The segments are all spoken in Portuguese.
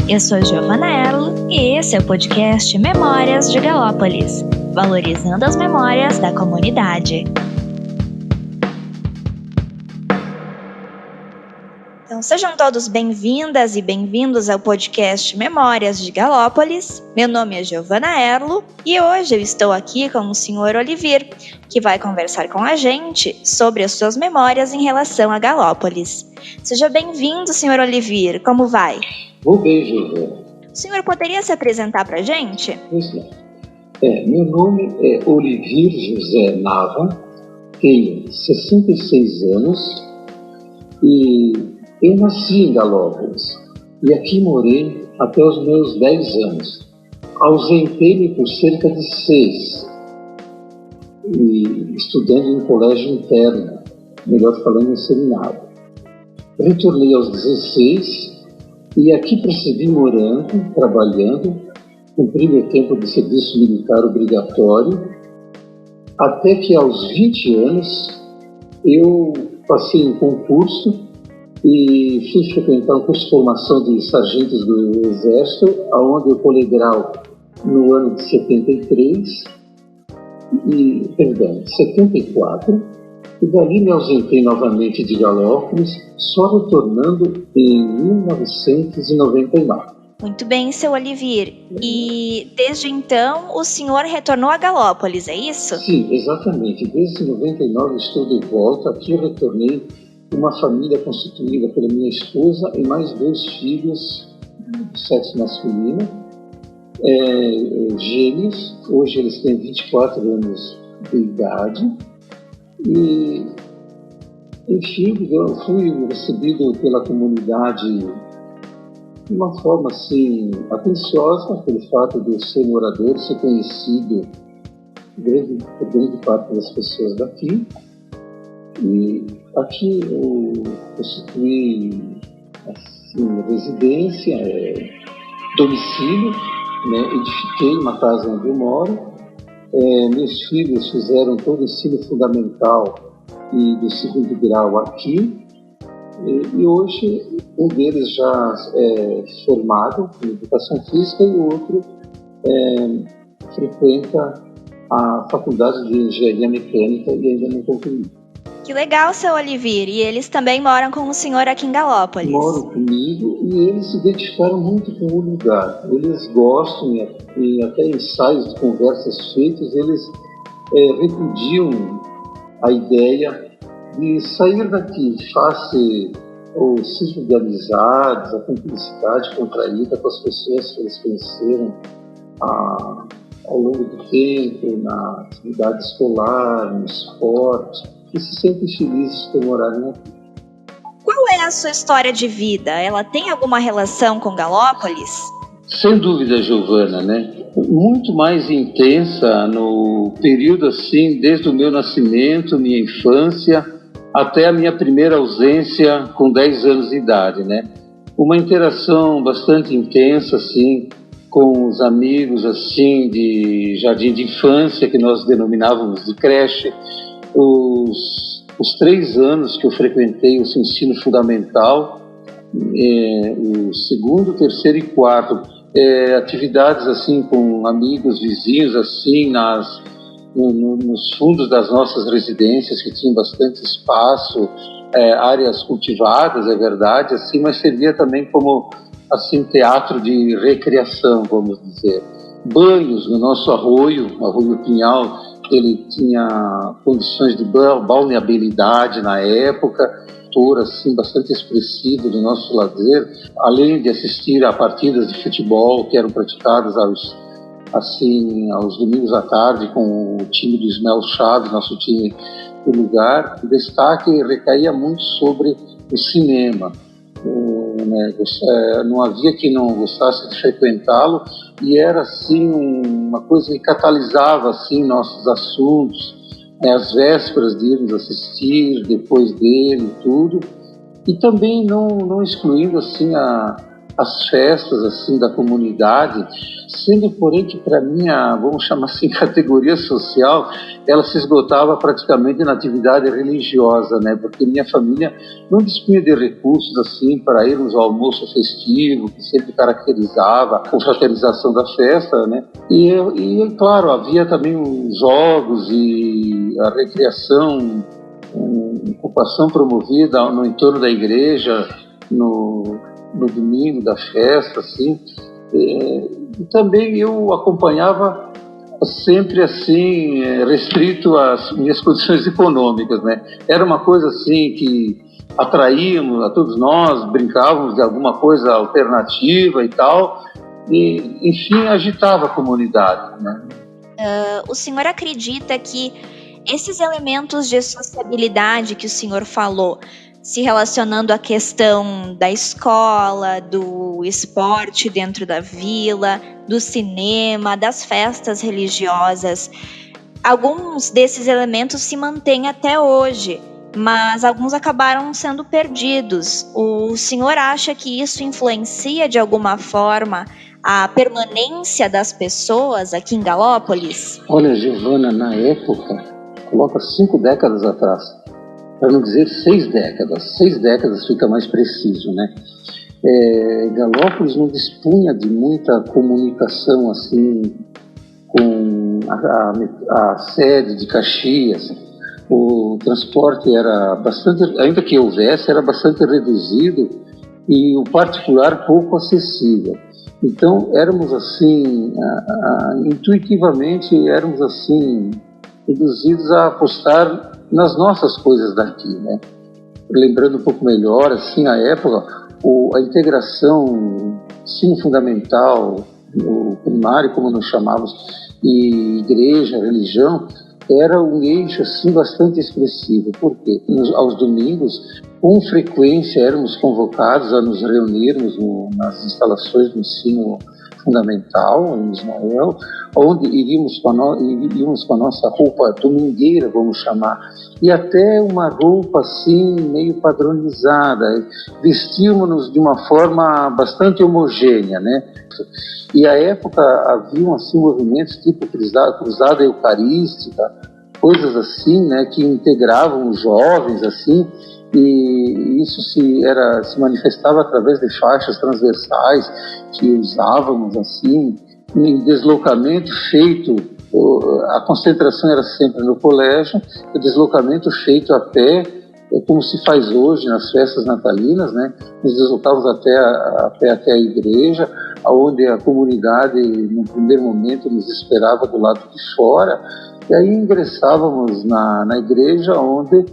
Eu sou Giovana Erlo e esse é o podcast Memórias de Galópolis, valorizando as memórias da comunidade. Então, sejam todos bem-vindas e bem-vindos ao podcast Memórias de Galópolis. Meu nome é Giovana Erlo e hoje eu estou aqui com o Sr. Olivir, que vai conversar com a gente sobre as suas memórias em relação a Galópolis. Seja bem-vindo, Sr. Olivir. Como vai? Vou bem, Giovana. O senhor poderia se apresentar para a gente? Pois não. Meu nome é Olivir José Nava, tenho 66 anos e eu nasci em Galópolis e aqui morei até os meus 10 anos. Ausentei-me por cerca de 6, e estudando em colégio interno, melhor falando, em seminário. Retornei aos 16 e aqui persegui morando, trabalhando, cumpri meu tempo de serviço militar obrigatório, até que aos 20 anos eu passei em concurso e fui frequentar um curso de formação de sargentos do Exército, onde eu colei grau no ano de 74, e dali me ausentei novamente de Galópolis, só retornando em 1999. Muito bem, seu Olivir. E desde então o senhor retornou a Galópolis, é isso? Sim, exatamente. Desde 99 estou de volta. Aqui eu retornei uma família constituída pela minha esposa e mais 2 filhos do sexo masculino, gêmeos. Hoje eles têm 24 anos de idade. E, enfim, eu fui recebido pela comunidade de uma forma assim atenciosa, pelo fato de eu ser morador, ser conhecido por grande parte das pessoas daqui. E aqui eu constituí assim, residência, domicílio, né? Edifiquei uma casa onde eu moro. Meus filhos fizeram todo o ensino fundamental e do 2º grau aqui, e hoje um deles já é formado em educação física e o outro frequenta a faculdade de engenharia mecânica e ainda não concluiu. Que legal, seu Olivir. E eles também moram com o senhor aqui em Galópolis? Moram comigo e eles se identificaram muito com o lugar. Eles gostam, e até ensaios de conversas feitas, eles repudiam a ideia de sair daqui face ao círculo de amizades, a cumplicidade contraída com as pessoas que eles conheceram ao longo do tempo, na atividade escolar, no esporte, e se sentem felizes por morarem aqui. Qual é a sua história de vida? Ela tem alguma relação com Galópolis? Sem dúvida, Giovana, né? Muito mais intensa no período assim, desde o meu nascimento, minha infância, até a minha primeira ausência com 10 anos de idade, né? Uma interação bastante intensa, assim, com os amigos, assim, de jardim de infância, que nós denominávamos de creche. Os 3 anos que eu frequentei o ensino fundamental, o 2º, 3º e 4º, atividades assim com amigos, vizinhos, assim, nos fundos das nossas residências, que tinham bastante espaço, áreas cultivadas, é verdade, assim, mas servia também como assim, teatro de recreação, vamos dizer. Banhos no nosso Arroio Pinhal, ele tinha condições de balneabilidade na época, assim, bastante expressivo do nosso lazer, além de assistir a partidas de futebol que eram praticadas aos domingos à tarde com o time do Ismael Chaves, nosso time do lugar. O destaque recaía muito sobre o cinema. Não havia quem não gostasse de frequentá-lo, e era assim uma coisa que catalisava assim nossos assuntos, as vésperas de irmos assistir, depois dele e tudo, e também não excluindo assim as festas assim da comunidade, sendo porém que para minha, vamos chamar assim, categoria social, ela se esgotava praticamente na atividade religiosa, né? Porque minha família não dispunha de recursos assim para irmos ao almoço festivo, que sempre caracterizava a confraternização da festa, né? E claro, havia também os jogos e a recreação, ocupação promovida no entorno da igreja, no domingo da festa, assim. E também eu acompanhava sempre assim, restrito às minhas condições econômicas, né? Era uma coisa assim que atraíamos a todos nós, brincávamos de alguma coisa alternativa e tal, e enfim, agitava a comunidade, né? O senhor acredita que esses elementos de sociabilidade que o senhor falou, se relacionando à questão da escola, do esporte dentro da vila, do cinema, das festas religiosas, alguns desses elementos se mantêm até hoje, mas alguns acabaram sendo perdidos. O senhor acha que isso influencia de alguma forma a permanência das pessoas aqui em Galópolis? Olha, Giovana, na época, coloca 5 décadas atrás, para não dizer 6 décadas fica mais preciso, né? Galópolis não dispunha de muita comunicação assim com a sede de Caxias. O transporte era bastante, ainda que houvesse, era bastante reduzido e o particular pouco acessível. Então éramos assim, intuitivamente éramos assim induzidos a apostar nas nossas coisas daqui, né? Lembrando um pouco melhor, assim, na época, a integração ensino fundamental, o primário, como nós chamávamos, e igreja, religião, era um eixo assim bastante expressivo, porque aos domingos, com frequência, éramos convocados a nos reunirmos nas instalações do ensino fundamental, em Ismael, onde iríamos com a nossa roupa domingueira, vamos chamar, e até uma roupa assim, meio padronizada, vestíamos-nos de uma forma bastante homogênea, né? E à época haviam assim movimentos tipo cruzada eucarística, coisas assim, né, que integravam os jovens assim, e isso se manifestava através de faixas transversais que usávamos assim, em deslocamento feito, a concentração era sempre no colégio, o deslocamento feito a pé, como se faz hoje nas festas natalinas, né? Nos deslocávamos até a igreja, onde a comunidade, no primeiro momento, nos esperava do lado de fora, e aí ingressávamos na igreja, onde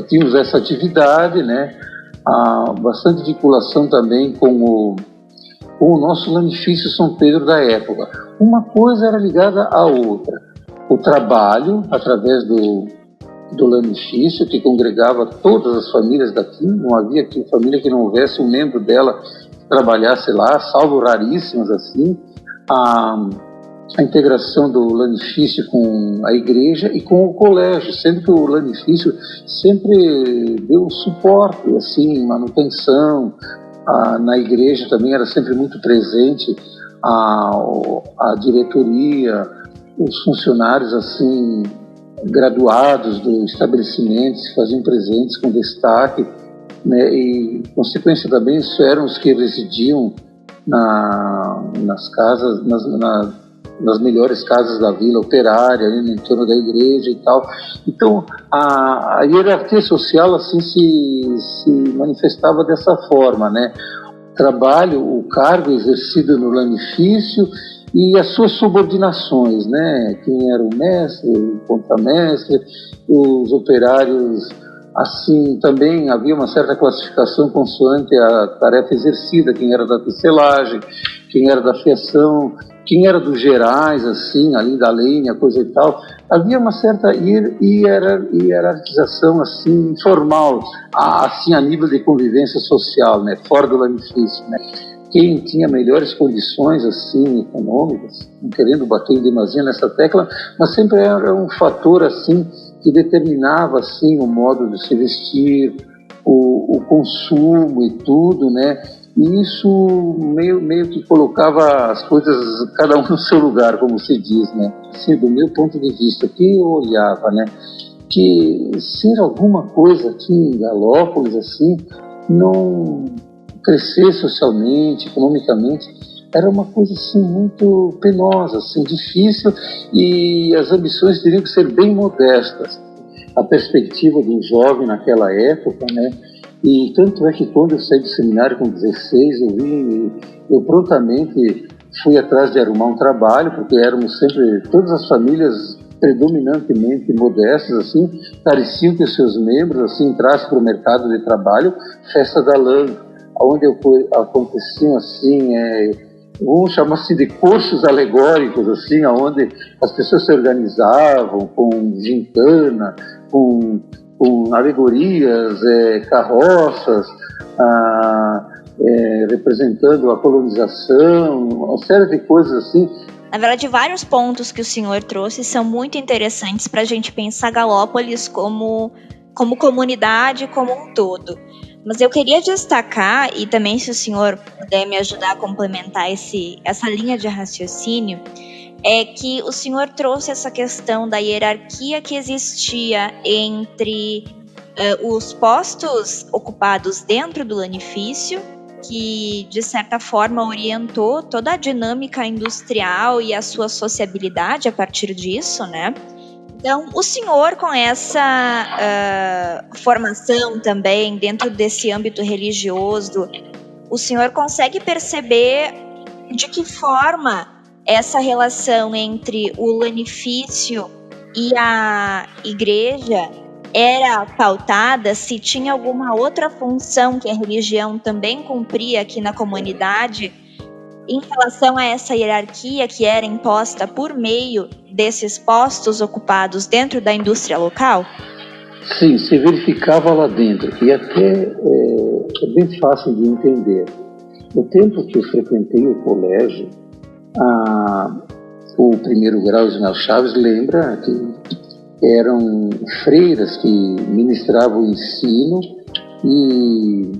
tínhamos essa atividade, né? Bastante vinculação também com o nosso lanifício São Pedro da época. Uma coisa era ligada à outra. O trabalho, através do lanifício, que congregava todas as famílias daqui, não havia aqui família que não houvesse um membro dela que trabalhasse lá, salvo raríssimas assim, a integração do lanifício com a igreja e com o colégio, sendo que o lanifício sempre deu suporte, assim, manutenção. Na igreja também era sempre muito presente a diretoria, os funcionários assim graduados do estabelecimento se faziam presentes com destaque, né? E consequência também isso eram os que residiam nas casas, nas melhores casas da vila operária, ali no entorno da igreja e tal. Então a hierarquia social assim se manifestava dessa forma, né? Trabalho, o cargo exercido no lanifício e as suas subordinações, né? Quem era o mestre, o contramestre, os operários, assim, também havia uma certa classificação consoante a tarefa exercida, quem era da tecelagem, quem era da fiação, quem era dos gerais, assim, ali da lenha, coisa e tal. Havia uma certa hierarquização, assim, informal, assim, a nível de convivência social, né? Fora do lanifício, né? Quem tinha melhores condições assim econômicas, não querendo bater em demasia nessa tecla, mas sempre era um fator assim que determinava assim o modo de se vestir, o consumo e tudo, né? E isso meio que colocava as coisas, cada um no seu lugar, como se diz, né? Assim, do meu ponto de vista, que eu olhava, né? Que ser alguma coisa aqui em Galópolis, assim, não crescer socialmente, economicamente, era uma coisa, assim, muito penosa, assim, difícil, e as ambições teriam que ser bem modestas. A perspectiva do jovem naquela época, né? E tanto é que quando eu saí do seminário com 16, eu prontamente fui atrás de arrumar um trabalho, porque éramos sempre, todas as famílias predominantemente modestas, assim, pareciam que os seus membros, assim, entrassem para o mercado de trabalho, festa da lã, onde aconteciam, assim, vamos chamar assim de cursos alegóricos, assim, onde as pessoas se organizavam com gincana, com alegorias, carroças, representando a colonização, uma série de coisas assim. Na verdade, vários pontos que o senhor trouxe são muito interessantes para a gente pensar Galópolis como comunidade, como um todo. Mas eu queria destacar, e também se o senhor puder me ajudar a complementar essa linha de raciocínio, é que o senhor trouxe essa questão da hierarquia que existia entre os postos ocupados dentro do lanifício, que de certa forma orientou toda a dinâmica industrial e a sua sociabilidade a partir disso, né? Então, o senhor, com essa formação também dentro desse âmbito religioso, o senhor consegue perceber de que forma essa relação entre o lanifício e a igreja era pautada, se tinha alguma outra função que a religião também cumpria aqui na comunidade em relação a essa hierarquia que era imposta por meio desses postos ocupados dentro da indústria local? Sim, se verificava lá dentro, e até é bem fácil de entender. No tempo que eu frequentei o colégio, o primeiro grau Ismael Chaves lembra que eram freiras que ministravam o ensino e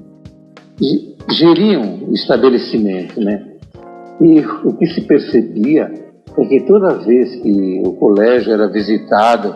geriam o estabelecimento, né? E o que se percebia é que toda vez que o colégio era visitado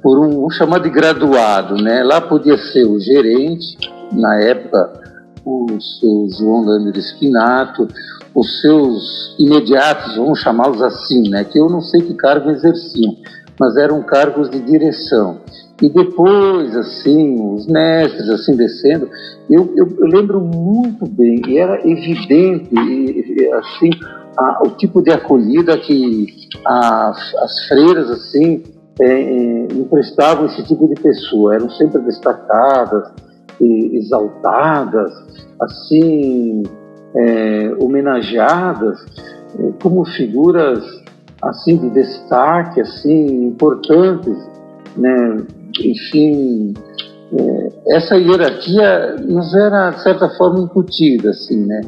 por um chamado de graduado, né? Lá podia ser o gerente, na época o seu João Lander Spinato, os seus imediatos, vamos chamá-los assim, né? Que eu não sei que cargo exerciam, mas eram cargos de direção. E depois, assim, os mestres, assim, descendo, eu lembro muito bem, e era evidente, assim, o tipo de acolhida que as freiras, assim, emprestavam esse tipo de pessoa. Eram sempre destacadas, exaltadas, assim, homenageadas, como figuras, assim, de destaque, assim, importantes, né? Enfim, essa hierarquia nos era, de certa forma, incutida, assim, né?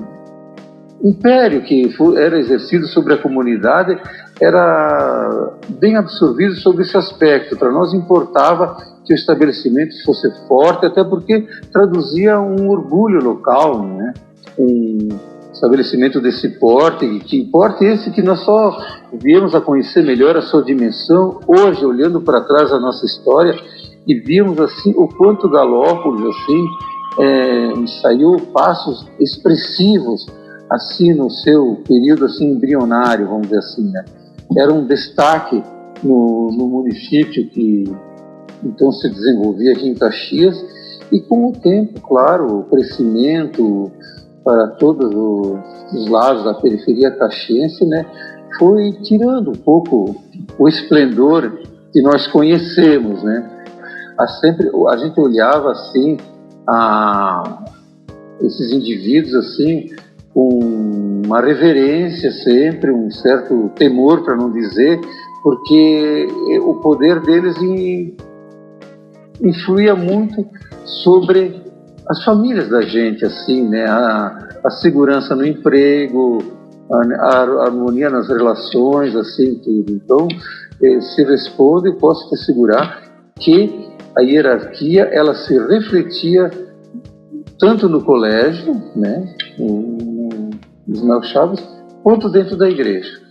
O império que era exercido sobre a comunidade era bem absorvido sobre esse aspecto. Para nós importava que o estabelecimento fosse forte, até porque traduzia um orgulho local, né? Um estabelecimento desse porte, que porte esse que nós só viemos a conhecer melhor a sua dimensão hoje, olhando para trás a nossa história, e vimos assim o quanto Galópolis assim ensaiou passos expressivos assim no seu período assim embrionário, vamos dizer assim, né? Era um destaque no município que então se desenvolvia aqui em Caxias, e com o tempo, claro, o crescimento para todos os lados da periferia caxiense, né, foi tirando um pouco o esplendor que nós conhecemos, né? A gente olhava assim esses indivíduos assim com uma reverência sempre, um certo temor, para não dizer, porque o poder deles influía muito sobre as famílias da gente, assim, né? A segurança no emprego, a harmonia nas relações, assim, tudo. Então, se responde, eu posso te assegurar que a hierarquia, ela se refletia tanto no colégio, né? em Ismael Chaves, quanto dentro da igreja.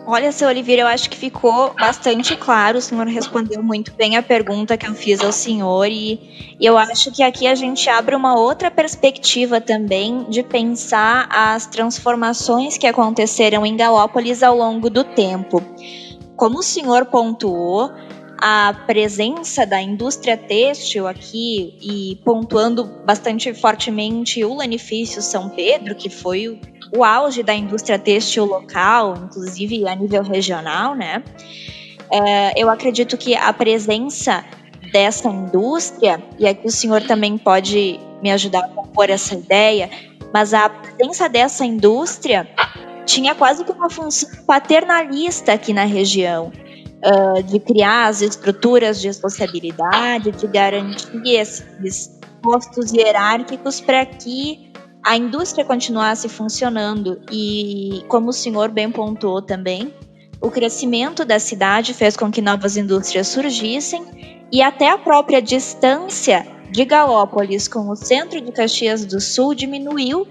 Olha, seu Oliveira, eu acho que ficou bastante claro, o senhor respondeu muito bem a pergunta que eu fiz ao senhor e eu acho que aqui a gente abre uma outra perspectiva também de pensar as transformações que aconteceram em Galópolis ao longo do tempo. Como o senhor pontuou, a presença da indústria têxtil aqui e pontuando bastante fortemente o Lanifício São Pedro, que foi o auge da indústria têxtil local, inclusive a nível regional, né? Eu acredito que a presença dessa indústria, e aqui o senhor também pode me ajudar a compor essa ideia, mas a presença dessa indústria tinha quase que uma função paternalista aqui na região, de criar as estruturas de sociabilidade, de garantir esses postos hierárquicos para que a indústria continuasse funcionando. E, como o senhor bem pontuou também, o crescimento da cidade fez com que novas indústrias surgissem e até a própria distância de Galópolis com o centro de Caxias do Sul diminuiu,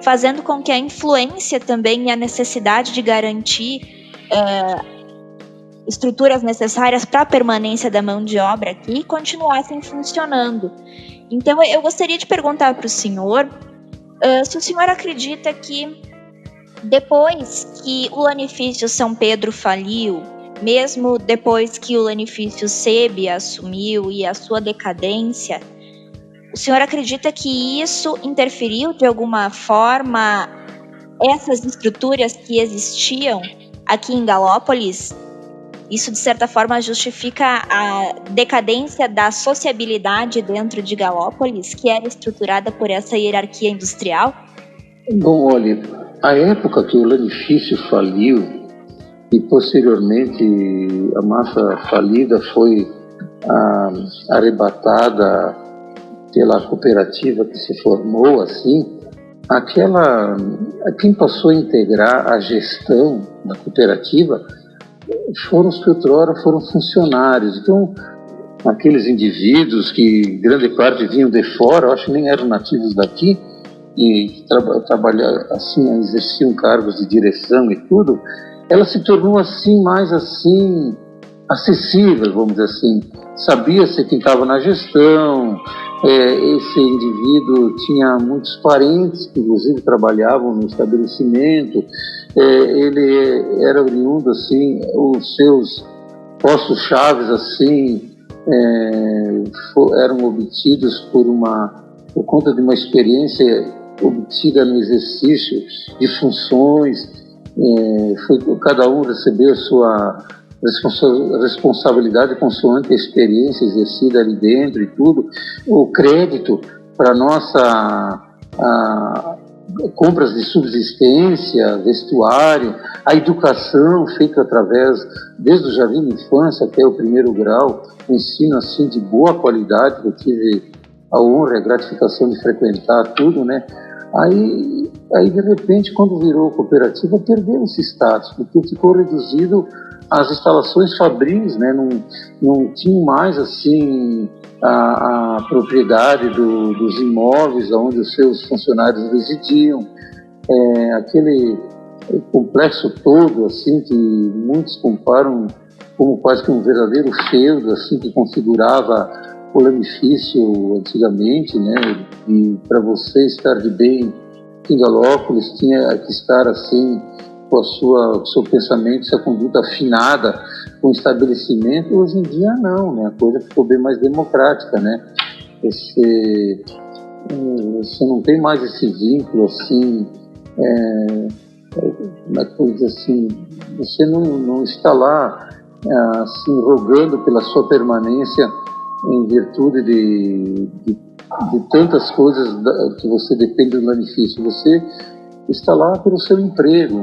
fazendo com que a influência também e a necessidade de garantir estruturas necessárias para a permanência da mão de obra aqui continuassem funcionando. Então, eu gostaria de perguntar para o senhor se o senhor acredita que depois que o Lanifício São Pedro faliu, mesmo depois que o Lanifício Sebe assumiu e a sua decadência, o senhor acredita que isso interferiu de alguma forma essas estruturas que existiam aqui em Galópolis? Isso, de certa forma, justifica a decadência da sociabilidade dentro de Galópolis, que era estruturada por essa hierarquia industrial? Bom, olha, a época que o Lanifício faliu e, posteriormente, a massa falida foi arrebatada pela cooperativa que se formou, assim, quem passou a integrar a gestão da cooperativa foram os que outrora foram funcionários. Então, aqueles indivíduos que grande parte vinham de fora, eu acho que nem eram nativos daqui, e assim, exerciam cargos de direção e tudo, ela se tornou assim, mais assim, acessível, vamos dizer assim. Sabia-se quem estava na gestão, esse indivíduo tinha muitos parentes que inclusive trabalhavam no estabelecimento, ele era oriundo, assim, os seus postos chaves, assim, eram obtidos por conta de uma experiência obtida no exercício de funções, cada um recebeu a sua responsabilidade consoante a experiência exercida ali dentro e tudo. O crédito para nossa compras de subsistência, vestuário, a educação feita desde o jardim de infância até o primeiro grau, um ensino assim de boa qualidade, que eu tive a honra e a gratificação de frequentar tudo, né? Aí de repente, quando virou cooperativa, perdeu esse status, porque ficou reduzido às instalações fabris, né? Não tinha mais assim a propriedade dos imóveis onde os seus funcionários residiam, aquele complexo todo, assim, que muitos comparam como quase que um verdadeiro feudo, assim, que configurava o Lanifício antigamente, né? E para você estar de bem em Galópolis tinha que estar assim com o seu pensamento, sua conduta afinada com o estabelecimento. Hoje em dia não, né? A coisa ficou bem mais democrática, né? Você não tem mais esse vínculo assim, assim, você não está lá assim rogando pela sua permanência em virtude de tantas coisas que você depende do Lanifício. Você está lá pelo seu emprego,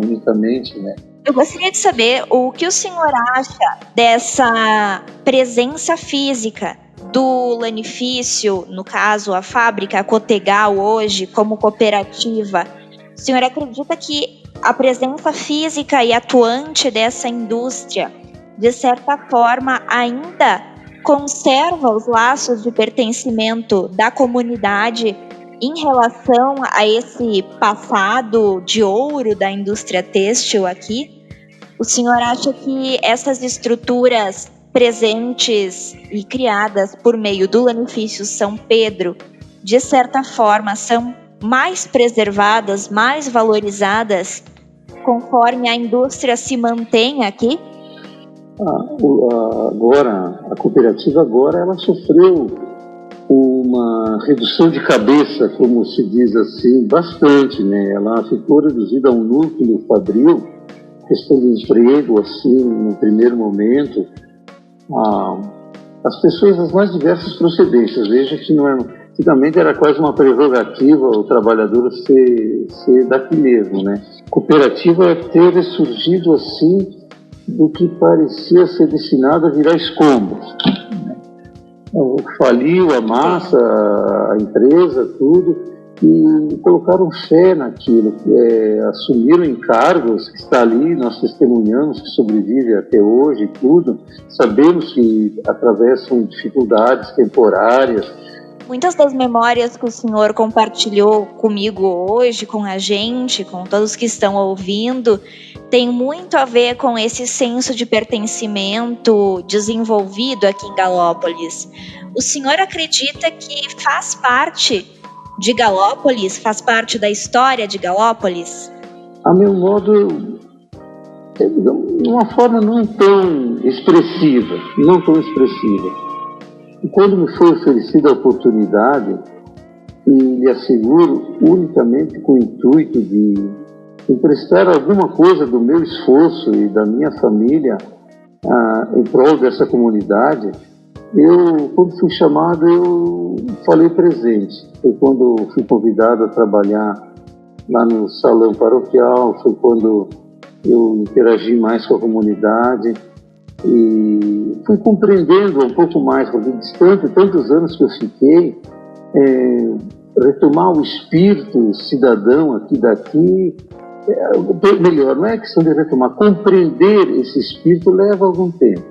unicamente, né? Eu gostaria de saber o que o senhor acha dessa presença física do Lanifício, no caso a fábrica, a Cotegal hoje, como cooperativa. O senhor acredita que a presença física e atuante dessa indústria, de certa forma, ainda conserva os laços de pertencimento da comunidade em relação a esse passado de ouro da indústria têxtil aqui, o senhor acha que essas estruturas presentes e criadas por meio do Lanifício São Pedro, de certa forma, são mais preservadas, mais valorizadas, conforme a indústria se mantém aqui? Agora, a cooperativa ela sofreu uma redução de cabeça, como se diz assim, bastante, né? Ela ficou reduzida a um núcleo fabril, questão de emprego, assim, no primeiro momento. As pessoas das mais diversas procedências, veja que não é... Antigamente era quase uma prerrogativa o trabalhador ser daqui mesmo, né? Cooperativa ter ressurgido assim do que parecia ser destinado a virar escombros. Faliu a massa, a empresa, tudo, e colocaram fé naquilo, assumiram encargos que está ali, nós testemunhamos que sobrevive até hoje, tudo, sabemos que atravessam dificuldades temporárias. Muitas das memórias que o senhor compartilhou comigo hoje, com a gente, com todos que estão ouvindo, tem muito a ver com esse senso de pertencimento desenvolvido aqui em Galópolis. O senhor acredita que faz parte de Galópolis, faz parte da história de Galópolis? A meu modo, de uma forma não tão expressiva. E quando me foi oferecida a oportunidade, e lhe asseguro, unicamente com o intuito de emprestar alguma coisa do meu esforço e da minha família em prol dessa comunidade, quando fui chamado, eu falei presente. Foi quando fui convidado a trabalhar lá no salão paroquial, foi quando eu interagi mais com a comunidade e fui compreendendo um pouco mais, porque distante tantos anos que eu fiquei, retomar o espírito cidadão daqui, melhor, não é questão de retomar, compreender esse espírito leva algum tempo.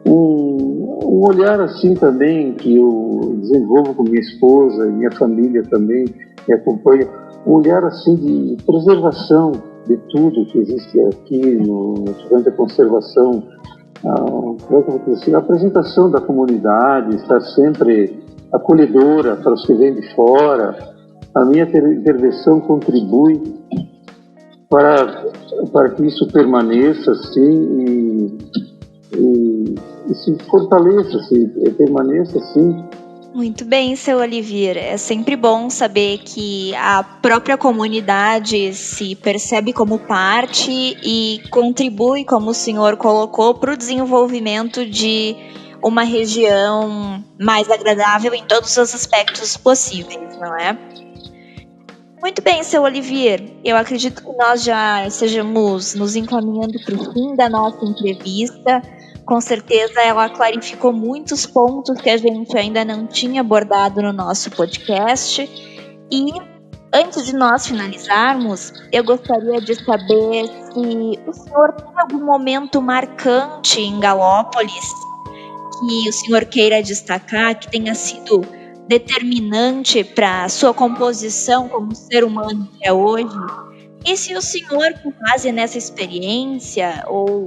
Um olhar assim também que eu desenvolvo com minha esposa e minha família também me acompanha, um olhar assim de preservação de tudo que existe aqui durante a conservação, a apresentação da comunidade, estar sempre acolhedora para os que vêm de fora. A minha intervenção contribui para que isso permaneça assim e se fortaleça, permaneça assim. Muito bem, seu Olivier. É sempre bom saber que a própria comunidade se percebe como parte e contribui, como o senhor colocou, para o desenvolvimento de uma região mais agradável em todos os aspectos possíveis, não é? Muito bem, seu Olivier. Eu acredito que nós já estejamos nos encaminhando para o fim da nossa entrevista. Com certeza ela clarificou muitos pontos que a gente ainda não tinha abordado no nosso podcast. E antes de nós finalizarmos, eu gostaria de saber se o senhor tem algum momento marcante em Galópolis que o senhor queira destacar, que tenha sido determinante para a sua composição como ser humano até hoje. E se o senhor, com base nessa experiência ou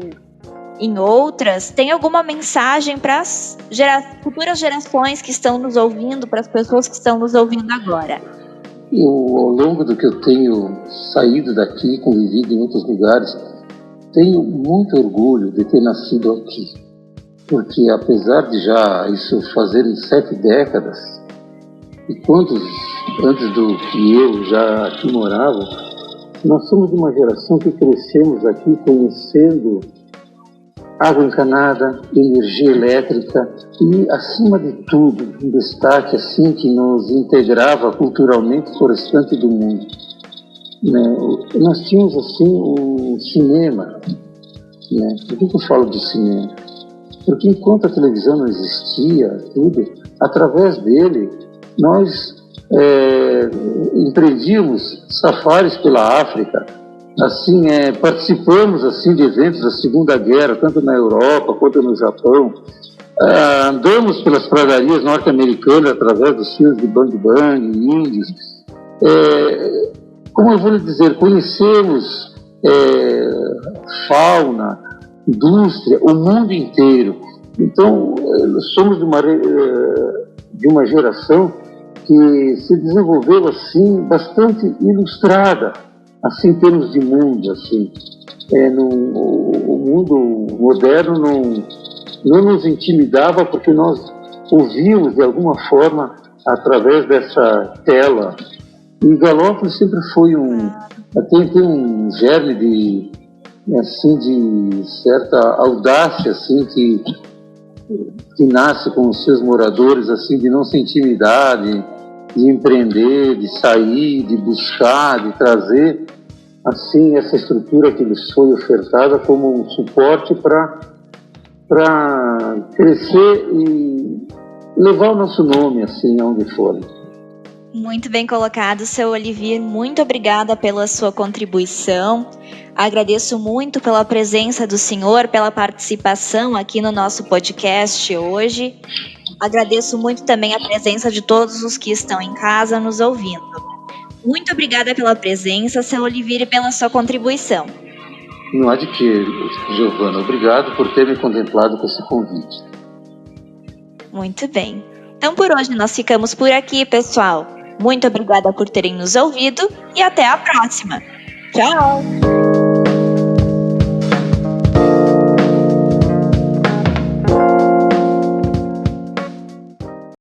em outras, tem alguma mensagem para as futuras gerações que estão nos ouvindo, para as pessoas que estão nos ouvindo agora? Ao longo do que eu tenho saído daqui, convivido em outros lugares, tenho muito orgulho de ter nascido aqui. Porque apesar de já isso fazerem 7 décadas, e quantos antes do que eu já aqui morava, nós somos de uma geração que crescemos aqui conhecendo água encanada, energia elétrica e, acima de tudo, um destaque assim que nos integrava culturalmente com o restante do mundo. Nós tínhamos assim um cinema. Por que eu falo de cinema? Porque enquanto a televisão não existia, tudo, através dele, nós empreendíamos safaris pela África. Assim, participamos assim de eventos da Segunda Guerra, tanto na Europa quanto no Japão. Andamos pelas pradarias norte-americanas através dos filmes de Bang Bang, índios. como eu vou lhe dizer, conhecemos fauna, indústria, o mundo inteiro. Então, somos de uma geração que se desenvolveu assim, bastante ilustrada, assim, em termos de mundo, assim. O mundo moderno não nos intimidava porque nós ouvíamos de alguma forma através dessa tela. E Galópolis sempre foi tem um germe de certa audácia assim que nasce com os seus moradores, assim, de não se intimidar, de empreender, de sair, de buscar, de trazer assim essa estrutura que lhes foi ofertada como um suporte para crescer e levar o nosso nome assim aonde for. Muito bem colocado, seu Olivier. Muito obrigada pela sua contribuição. Agradeço muito pela presença do senhor, pela participação aqui no nosso podcast hoje. Agradeço muito também a presença de todos os que estão em casa nos ouvindo. Muito obrigada pela presença, seu Olivier, e pela sua contribuição. Não há de que, Giovana. Obrigado por ter me contemplado com esse convite. Muito bem. Então, por hoje nós ficamos por aqui, pessoal. Muito obrigada por terem nos ouvido e até a próxima. Tchau!